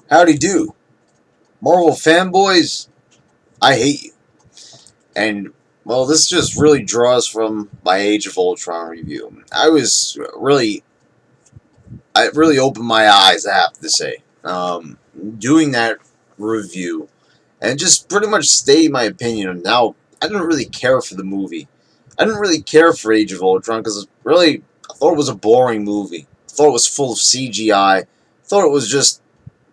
Howdy do. Marvel fanboys, I hate you. And, well, this just really draws from my Age of Ultron review. I really opened my eyes, I have to say, doing that review and just pretty much stating my opinion. Now, I didn't really care for the movie. I didn't really care for Age of Ultron because really, I thought it was a boring movie. I thought it was full of CGI. I thought it was just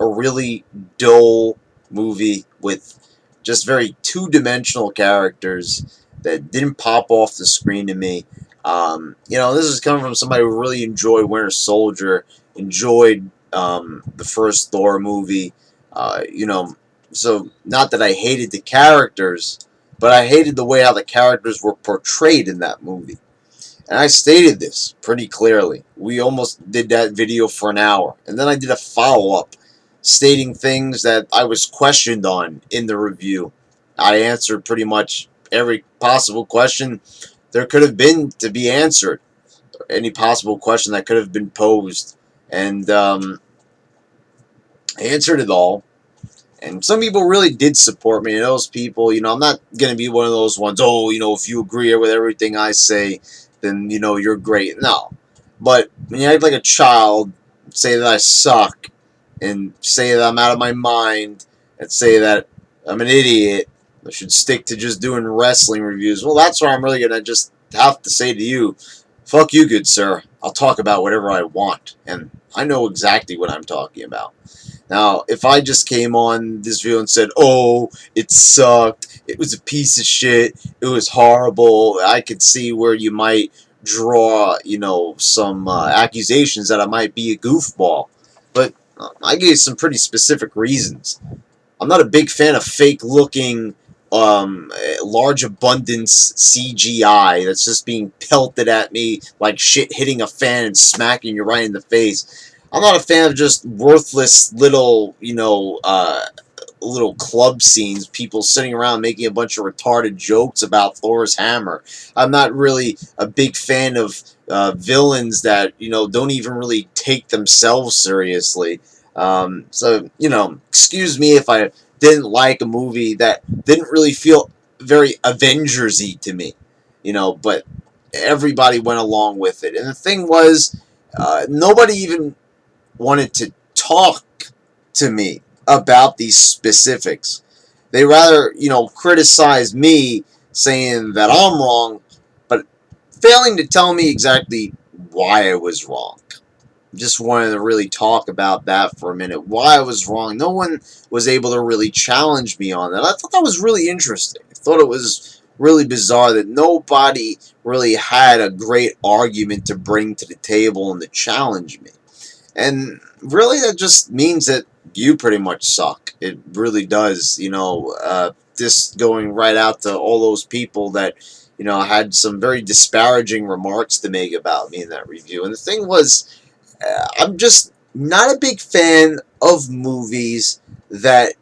a really dull movie with just very two-dimensional characters that didn't pop off the screen to me. This is coming from somebody who really enjoyed Winter Soldier, enjoyed the first Thor movie. So not that I hated the characters, but I hated the way how the characters were portrayed in that movie. And I stated this pretty clearly. We almost did that video for an hour. And then I did a follow-up stating things that I was questioned on in the review. I answered pretty much every possible question there could have been to be answered. Any possible question that could have been posed. And I answered it all. And some people really did support me. And those people, I'm not going to be one of those ones, if you agree with everything I say, then, you're great. No. But when you act like a child, say that I suck, and say that I'm out of my mind, and say that I'm an idiot, I should stick to just doing wrestling reviews, well, that's where I'm really going to just have to say to you, fuck you, good sir. I'll talk about whatever I want. And I know exactly what I'm talking about. Now, if I just came on this video and said, oh, it sucked, it was a piece of shit, it was horrible, I could see where you might draw, some accusations that I might be a goofball. But I gave some pretty specific reasons. I'm not a big fan of fake-looking, large abundance CGI that's just being pelted at me like shit hitting a fan and smacking you right in the face. I'm not a fan of just worthless little, little club scenes, people sitting around making a bunch of retarded jokes about Thor's hammer. I'm not really a big fan of villains that, don't even really take themselves seriously. Excuse me if I didn't like a movie that didn't really feel very Avengers-y to me, but everybody went along with it. And the thing was, nobody even wanted to talk to me about these specifics. They rather, criticize me, saying that I'm wrong, but failing to tell me exactly why I was wrong. Just wanted to really talk about that for a minute. Why I was wrong. No one was able to really challenge me on that. I thought that was really interesting. I thought it was really bizarre that nobody really had a great argument to bring to the table and to challenge me. And really, that just means that you pretty much suck. It really does. This going right out to all those people that, had some very disparaging remarks to make about me in that review. And the thing was, I'm just not a big fan of movies that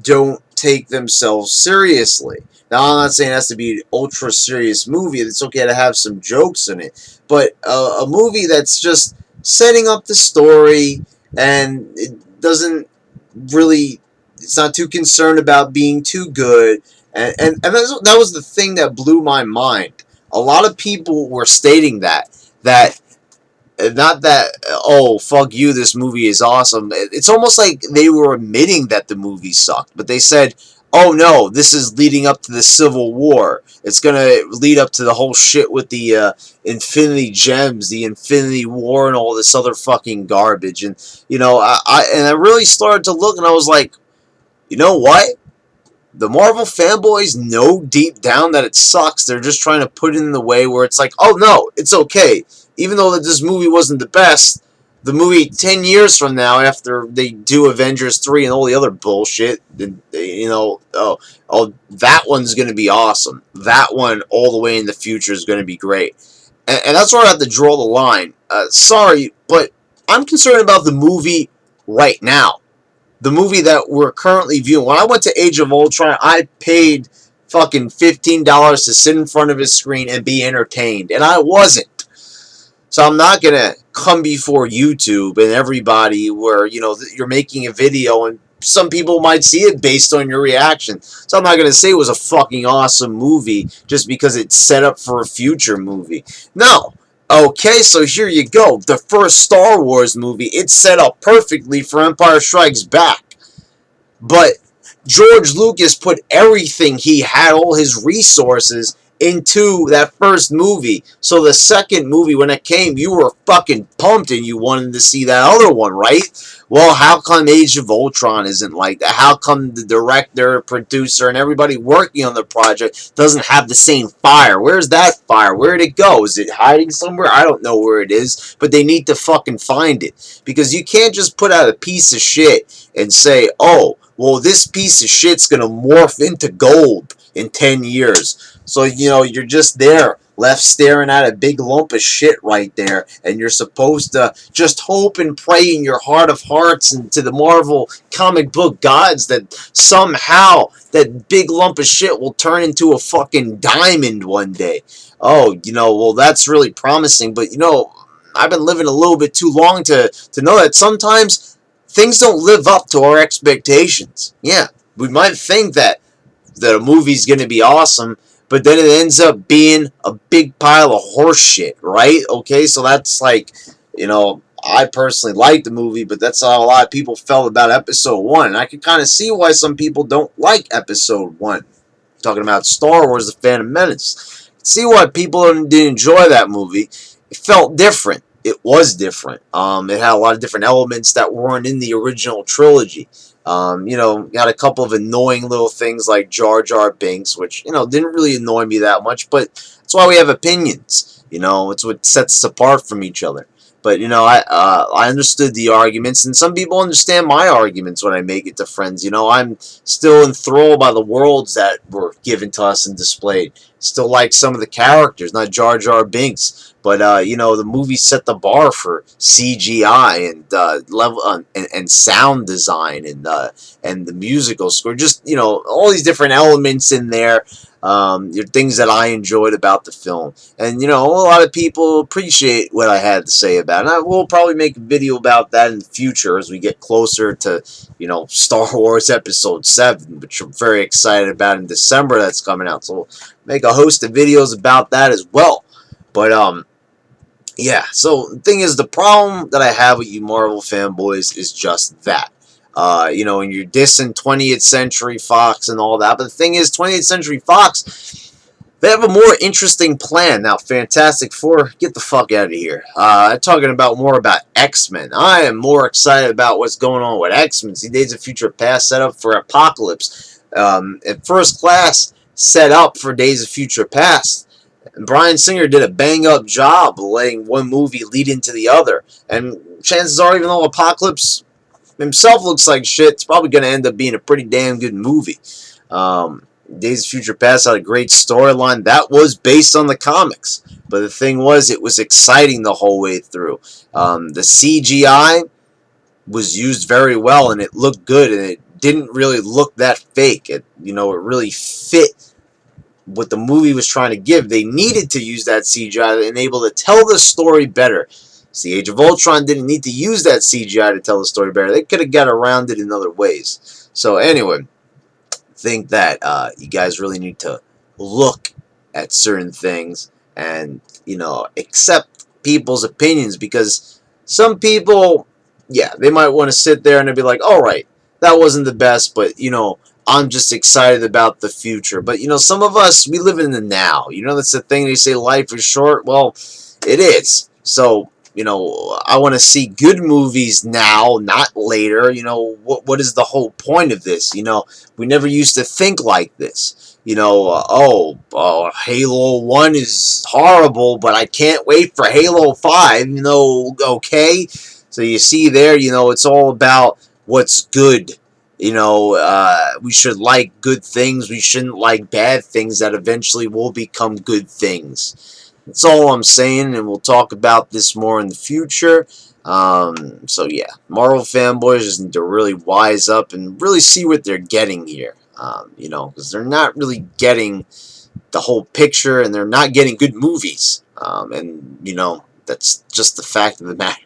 don't take themselves seriously. Now, I'm not saying it has to be an ultra serious movie. It's okay to have some jokes in it. But a movie that's just setting up the story and it doesn't really, it's not too concerned about being too good. And that was the thing that blew my mind. A lot of people were stating that not that, oh, fuck you, this movie is awesome. It's almost like they were admitting that the movie sucked, but they said, oh no, this is leading up to the Civil War. It's going to lead up to the whole shit with the Infinity Gems, the Infinity War, and all this other fucking garbage. And, I really started to look, and I was like, you know what? The Marvel fanboys know deep down that it sucks. They're just trying to put it in the way where it's like, oh no, it's okay. Even though that this movie wasn't the best, the movie 10 years from now, after they do Avengers 3 and all the other bullshit, that one's going to be awesome. That one all the way in the future is going to be great. And that's where I have to draw the line. Sorry, but I'm concerned about the movie right now. The movie that we're currently viewing. When I went to Age of Ultron, I paid fucking $15 to sit in front of his screen and be entertained, and I wasn't. So I'm not gonna come before YouTube and everybody, where you're making a video and some people might see it based on your reaction. So I'm not going to say it was a fucking awesome movie just because it's set up for a future movie. No. Okay, so here you go. The first Star Wars movie, it's set up perfectly for Empire Strikes Back. But George Lucas put everything he had, all his resources, into that first movie. So the second movie, when it came, you were fucking pumped and you wanted to see that other one, right? Well, how come Age of Ultron isn't like that? How come the director, producer, and everybody working on the project doesn't have the same fire? Where's that fire? Where'd it go? Is it hiding somewhere? I don't know where it is, but they need to fucking find it. Because you can't just put out a piece of shit and say, oh, well, this piece of shit's gonna morph into gold in 10 years. So, you're just there, left staring at a big lump of shit right there, and you're supposed to just hope and pray in your heart of hearts and to the Marvel comic book gods that somehow that big lump of shit will turn into a fucking diamond one day. Oh, well, that's really promising, but, I've been living a little bit too long to know that sometimes things don't live up to our expectations. Yeah, we might think that a movie's going to be awesome, but then it ends up being a big pile of horse shit, right? Okay, so that's like, I personally liked the movie, but that's how a lot of people felt about episode 1. And I can kind of see why some people don't like episode 1. Talking about Star Wars: The Phantom Menace. See why people didn't enjoy that movie. It felt different. It was different. It had a lot of different elements that weren't in the original trilogy. Got a couple of annoying little things like Jar Jar Binks, which, didn't really annoy me that much, but that's why we have opinions. It's what sets us apart from each other. But, I understood the arguments, and some people understand my arguments when I make it to friends. I'm still enthralled by the worlds that were given to us and displayed. Still like some of the characters, not Jar Jar Binks. But, the movie set the bar for CGI and level and sound design and the musical score. Just, all these different elements in there. Things that I enjoyed about the film. And, a lot of people appreciate what I had to say about it. And I will probably make a video about that in the future as we get closer to, Star Wars Episode 7, which I'm very excited about in December that's coming out. So we'll make a host of videos about that as well. But, yeah, so the thing is, the problem that I have with you Marvel fanboys is just that. And you're dissing 20th Century Fox and all that. But the thing is, 20th Century Fox, they have a more interesting plan. Now, Fantastic Four, get the fuck out of here. I'm talking about more about X-Men. I am more excited about what's going on with X-Men. See, Days of Future Past set up for Apocalypse. At First Class set up for Days of Future Past. And Bryan Singer did a bang-up job letting one movie lead into the other. And chances are, even though Apocalypse himself looks like shit, it's probably going to end up being a pretty damn good movie. Days of Future Past had a great storyline. That was based on the comics. But the thing was, it was exciting the whole way through. The CGI was used very well, and it looked good, and it didn't really look that fake. It really fit what the movie was trying to give. They needed to use that CGI to enable to tell the story better. See, Age of Ultron didn't need to use that CGI to tell the story better. They could have got around it in other ways. So anyway, I think that you guys really need to look at certain things and, accept people's opinions, because some people, yeah, they might want to sit there and be like, all right, that wasn't the best, but, I'm just excited about the future. But, some of us, we live in the now. That's the thing. They say life is short. Well, it is. So, I want to see good movies now, not later. What is the whole point of this? We never used to think like this. Halo 1 is horrible, but I can't wait for Halo 5, okay? So you see there, it's all about what's good. We should like good things. We shouldn't like bad things that eventually will become good things. That's all I'm saying, and we'll talk about this more in the future. So yeah, Marvel fanboys just need to really wise up and really see what they're getting here. Because they're not really getting the whole picture, and they're not getting good movies. And That's just the fact of the matter.